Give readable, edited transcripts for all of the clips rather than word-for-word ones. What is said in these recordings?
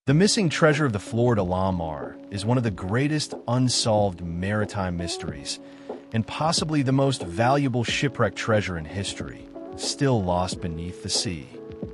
The missing treasure of the Flor de la Mar is one of the greatest unsolved maritime mysteries, and possibly the most valuable shipwreck treasure in history, still lost beneath the sea.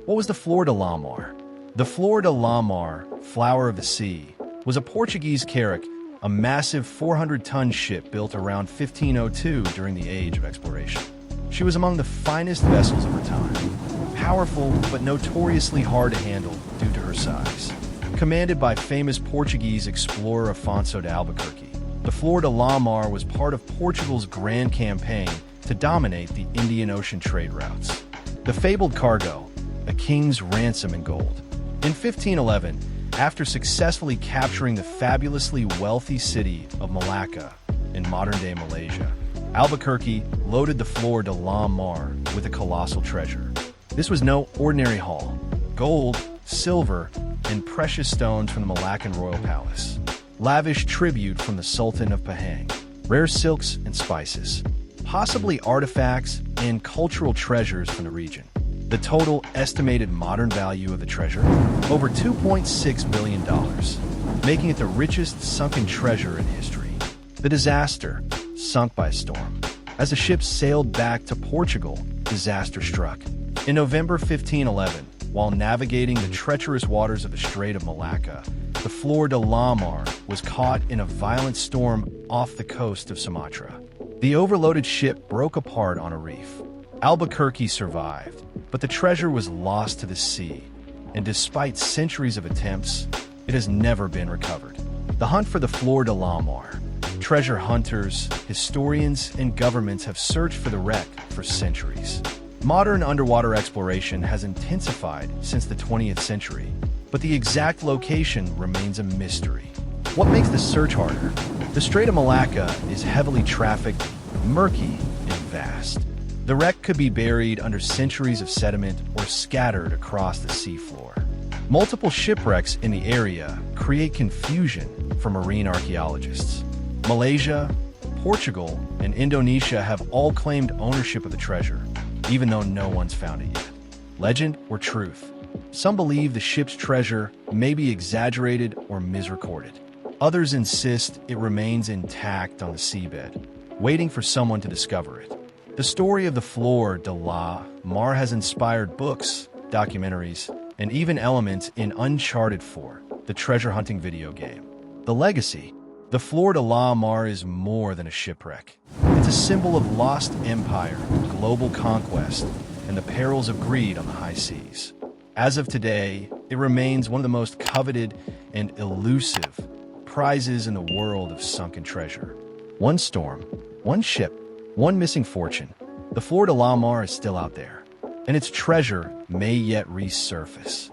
What was the Flor de la Mar? The Flor de la Mar, Flower of the Sea, was a Portuguese carrack, a massive 400-ton ship built around 1502 during the Age of Exploration. She was among the finest vessels of her time, powerful but notoriously hard to handle due to her size. Commanded by famous Portuguese explorer Afonso de Albuquerque, the Flor de la Mar was part of Portugal's grand campaign to dominate the Indian Ocean trade routes. The fabled cargo, a king's ransom in gold. In 1511, after successfully capturing the fabulously wealthy city of Malacca in modern-day Malaysia, Albuquerque loaded the Flor de la Mar with a colossal treasure. This was no ordinary haul. Gold, silver, and precious stones from the Malaccan royal palace. Lavish tribute from the Sultan of Pahang. Rare silks and spices. Possibly artifacts and cultural treasures from the region. The total estimated modern value of the treasure? Over $2.6 billion, making it the richest sunken treasure in history. The disaster, sunk by a storm. As the ship sailed back to Portugal, disaster struck. In November 1511, while navigating the treacherous waters of the Strait of Malacca, the Flor de la Mar was caught in a violent storm off the coast of Sumatra. The overloaded ship broke apart on a reef. Albuquerque survived, but the treasure was lost to the sea, and despite centuries of attempts, it has never been recovered. The hunt for the Flor de la Mar. Treasure hunters, historians, and governments have searched for the wreck for centuries. Modern underwater exploration has intensified since the 20th century, but the exact location remains a mystery. What makes the search harder? The Strait of Malacca is heavily trafficked, murky, and vast. The wreck could be buried under centuries of sediment or scattered across the seafloor. Multiple shipwrecks in the area create confusion for marine archaeologists. Malaysia, Portugal, and Indonesia have all claimed ownership of the treasure, even though no one's found it yet. Legend or truth? Some believe the ship's treasure may be exaggerated or misrecorded. Others insist it remains intact on the seabed, waiting for someone to discover it. The story of the Flor de la Mar has inspired books, documentaries, and even elements in Uncharted 4, the treasure hunting video game. The legacy? The Flor de la Mar is more than a shipwreck. It's a symbol of lost empire, global conquest, and the perils of greed on the high seas. As of today, it remains one of the most coveted and elusive prizes in the world of sunken treasure. One storm, one ship, one missing fortune. The Flor de la Mar is still out there, and its treasure may yet resurface.